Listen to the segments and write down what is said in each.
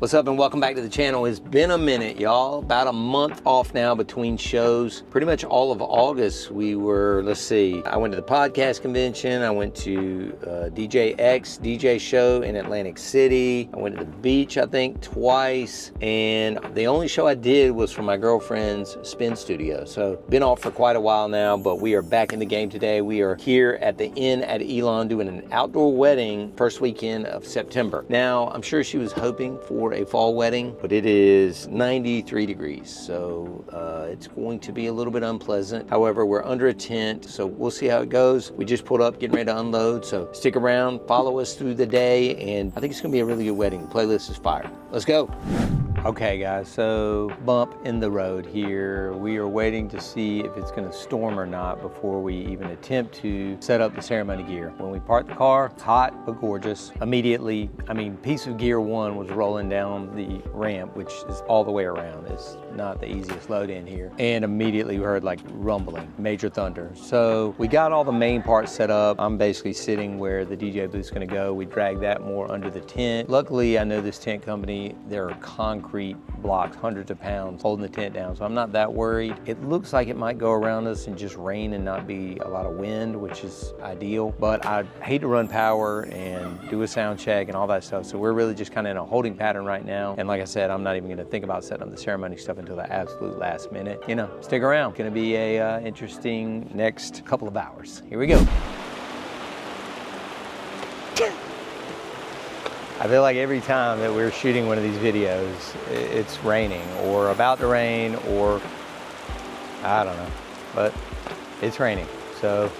What's up and welcome back to the channel. It's been a minute, y'all. About a month off now between shows. Pretty much all of August we were, let's see, I went to the podcast convention. I went to DJ show in Atlantic City. I went to the beach, I think, twice. And the only show I did was for my girlfriend's spin studio. So been off for quite a while now, but we are back in the game today. We are here at the Inn at Elon doing an outdoor wedding first weekend of September. Now, I'm sure she was hoping for a fall wedding, but it is 93 degrees, so it's going to be a little bit unpleasant. However, we're under a tent, so we'll see how it goes. We just pulled up, getting ready to unload, so stick around, follow us through the day, and I think it's gonna be a really good wedding. The playlist is fire. Let's go. Okay guys, so bump in the road here. We are waiting to see if it's gonna storm or not before we even attempt to set up the ceremony gear. When we parked the car, it's hot but gorgeous. Immediately, piece of gear one was rolling down the ramp, which is all the way around. It's not the easiest load in here. And immediately we heard like rumbling, major thunder. So we got all the main parts set up. I'm basically sitting where the DJ booth's gonna go. We dragged that more under the tent. Luckily, I know this tent company, there are concrete blocks, hundreds of pounds, holding the tent down, so I'm not that worried. It looks like it might go around us and just rain and not be a lot of wind, which is ideal, but I hate to run power and do a sound check and all that stuff, so we're really just kind of in a holding pattern right now. And like I said, I'm not even gonna think about setting up the ceremony stuff until the absolute last minute. You know, stick around. It's gonna be a interesting next couple of hours. Here we go. I feel like every time that we're shooting one of these videos, it's raining or about to rain, or I don't know, but it's raining. So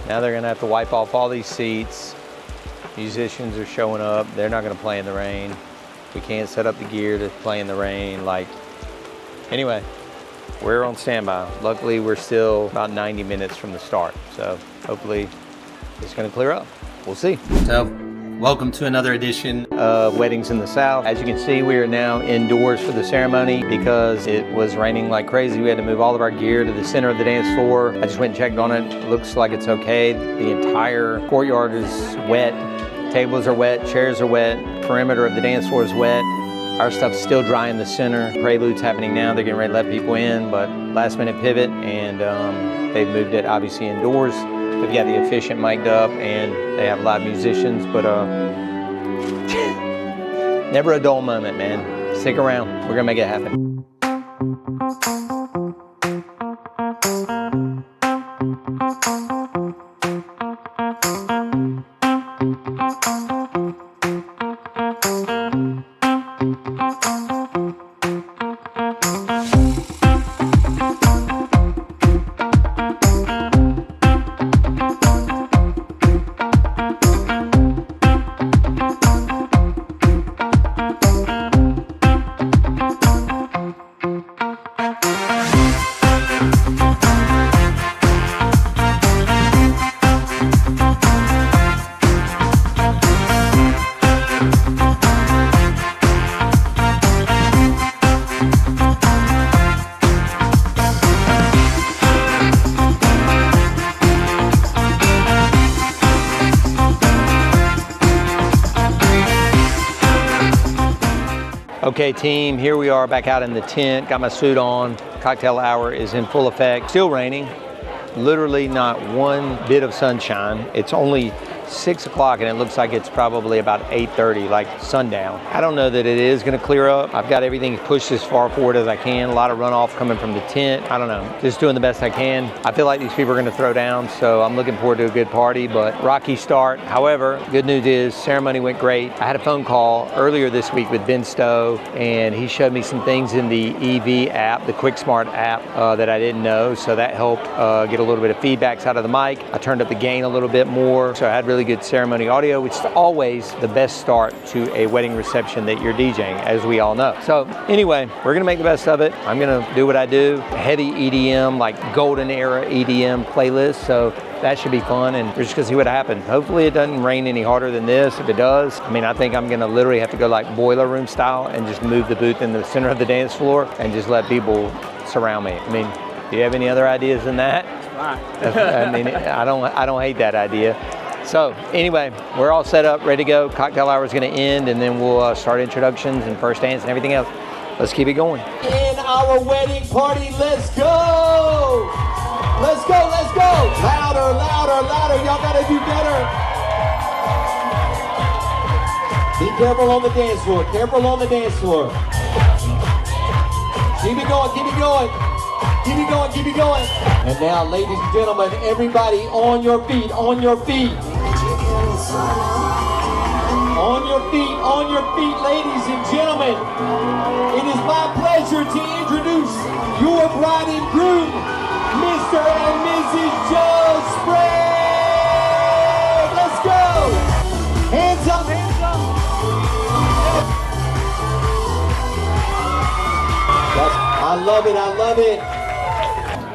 now they're gonna have to wipe off all these seats. Musicians are showing up. They're not gonna play in the rain. We can't set up the gear to play in the rain. Anyway, we're on standby. Luckily, we're still about 90 minutes from the start. So hopefully it's gonna clear up. We'll see. So, welcome to another edition of Weddings in the South. As you can see, we are now indoors for the ceremony because it was raining like crazy. We had to move all of our gear to the center of the dance floor. I just went and checked on it. It looks like it's okay. The entire courtyard is wet. Tables are wet, chairs are wet. Perimeter of the dance floor is wet. Our stuff's still dry in the center. Prelude's happening now. They're getting ready to let people in, but last minute pivot, and they've moved it obviously indoors. They've got the efficient mic'd up and they have live musicians, but never a dull moment, man. Stick around, we're gonna make it happen. Okay team, here we are back out in the tent, got my suit on, cocktail hour is in full effect, still raining, literally not one bit of sunshine. It's only 6 o'clock and it looks like it's probably about 8:30, like sundown. I don't know that it is gonna clear up. I've got everything pushed as far forward as I can. A lot of runoff coming from the tent. I don't know, just doing the best I can. I feel like these people are gonna throw down, so I'm looking forward to a good party, but rocky start. However, good news is ceremony went great. I had a phone call earlier this week with Ben Stowe, and he showed me some things in the EV app, the Quick Smart app, that I didn't know, so that helped get a little bit of feedbacks out of the mic. I turned up the gain a little bit more, so I had really good ceremony audio, which is always the best start to a wedding reception that you're DJing, as we all know. So anyway, we're gonna make the best of it. I'm gonna do what I do, heavy EDM, like golden era EDM playlist, so that should be fun, and we're just gonna see what happens. Hopefully it doesn't rain any harder than this. If it does, I think I'm gonna literally have to go like boiler room style and just move the booth in the center of the dance floor and just let people surround me. Do you have any other ideas than that? Fine. I don't hate that idea. So anyway, we're all set up, ready to go. Cocktail hour is going to end, and then we'll start introductions and first dance and everything else. Let's keep it going. In our wedding party, let's go! Let's go, let's go! Louder, louder, louder. Y'all gotta do better. Be careful on the dance floor. Careful on the dance floor. Keep it going, keep it going. Keep it going, keep it going. And now, ladies and gentlemen, everybody on your feet, on your feet. On your feet, ladies and gentlemen. It is my pleasure to introduce your bride and groom, Mr. and Mrs. Joe Sprague. Let's go. Hands up, hands up. I love it, I love it.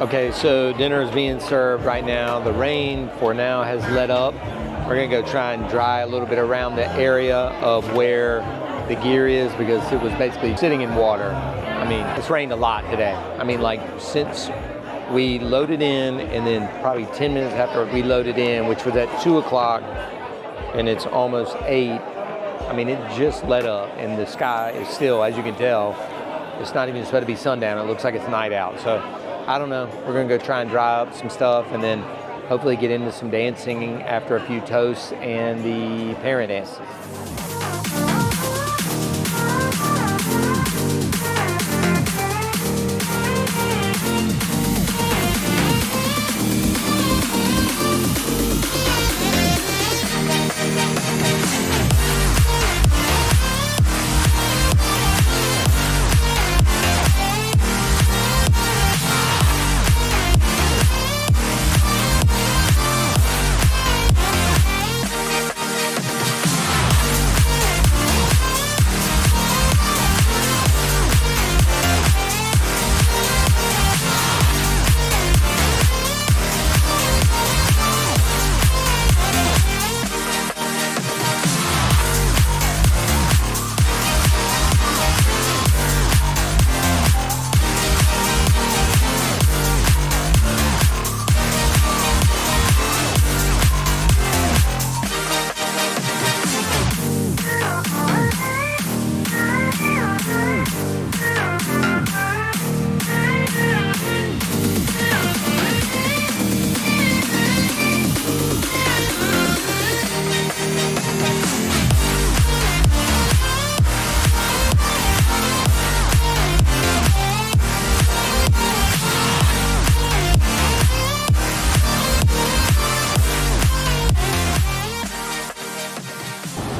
Okay, so dinner is being served right now. The rain for now has let up. We're gonna go try and dry a little bit around the area of where the gear is because it was basically sitting in water. I mean, it's rained a lot today. I mean, like since we loaded in and then probably 10 minutes after we loaded in, which was at 2 o'clock and it's almost 8. I mean, it just let up and the sky is still, as you can tell, it's not even supposed to be sundown. It looks like it's night out. So I don't know. We're gonna go try and dry up some stuff and then hopefully get into some dancing after a few toasts and the parent dance.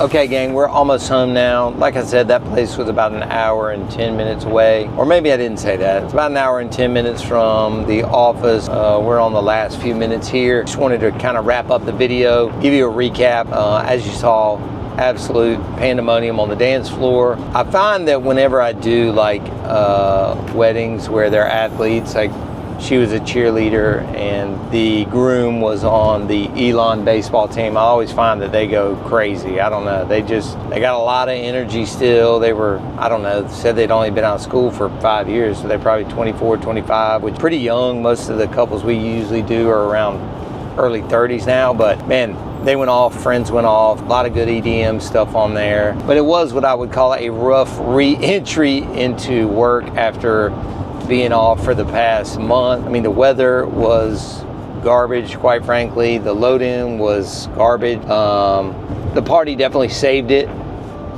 Okay, gang, we're almost home now. Like I said, that place was about an hour and 10 minutes away. Or maybe I didn't say that. It's about an hour and 10 minutes from the office. We're on the last few minutes here. Just wanted to kind of wrap up the video, give you a recap. As you saw, absolute pandemonium on the dance floor. I find that whenever I do like weddings where they're athletes, like she was a cheerleader and the groom was on the Elon baseball team, I always find that they go crazy. I don't know, they got a lot of energy still. They were, I don't know, said they'd only been out of school for 5 years, so they're probably 24, 25, which is pretty young. Most of the couples we usually do are around early 30s now, but man, they went off, friends went off, a lot of good EDM stuff on there. But it was what I would call a rough re-entry into work after being off for the past month. I mean, the weather was garbage, quite frankly. The load-in was garbage. The party definitely saved it.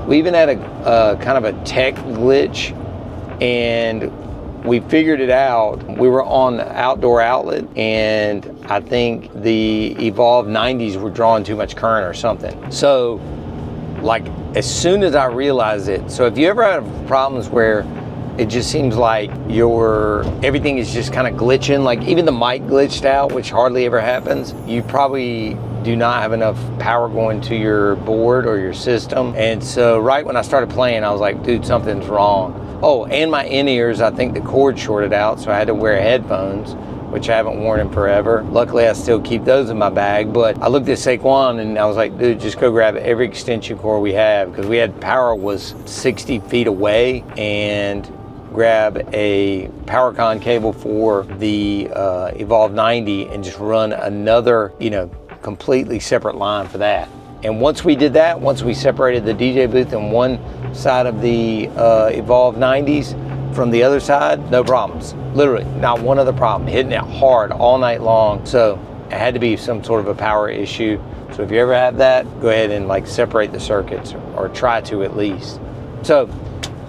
We even had a kind of a tech glitch, and we figured it out. We were on the outdoor outlet, and I think the Evolve 90s were drawing too much current or something. So, like, as soon as I realized it, so if you ever have problems where it just seems like everything is just kind of glitching, like even the mic glitched out, which hardly ever happens, you probably do not have enough power going to your board or your system. And so right when I started playing, I was like, dude, something's wrong. Oh, and my in-ears, I think the cord shorted out, so I had to wear headphones, which I haven't worn in forever. Luckily, I still keep those in my bag, but I looked at Saquon and I was like, dude, just go grab every extension cord we have, because we had power was 60 feet away, and grab a PowerCon cable for the Evolve 90 and just run another, completely separate line for that. And once we did that, once we separated the DJ booth on one side of the Evolve 90s from the other side, no problems. Literally, not one other problem. Hitting it hard all night long. So it had to be some sort of a power issue. So if you ever have that, go ahead and like separate the circuits, or try to at least. So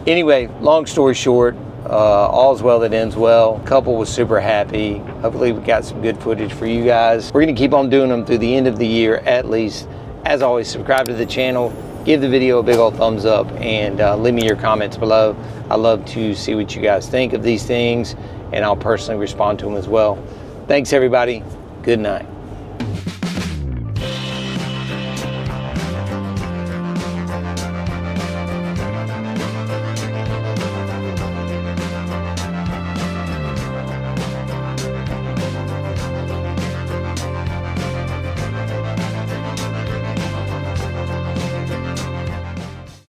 anyway, long story short, all's well that ends well. Couple was super happy. Hopefully we got some good footage for you guys. We're gonna keep on doing them through the end of the year at least. As always, subscribe to the channel, give the video a big old thumbs up, and leave me your comments below. I love to see what you guys think of these things, and I'll personally respond to them as well. Thanks everybody, good night.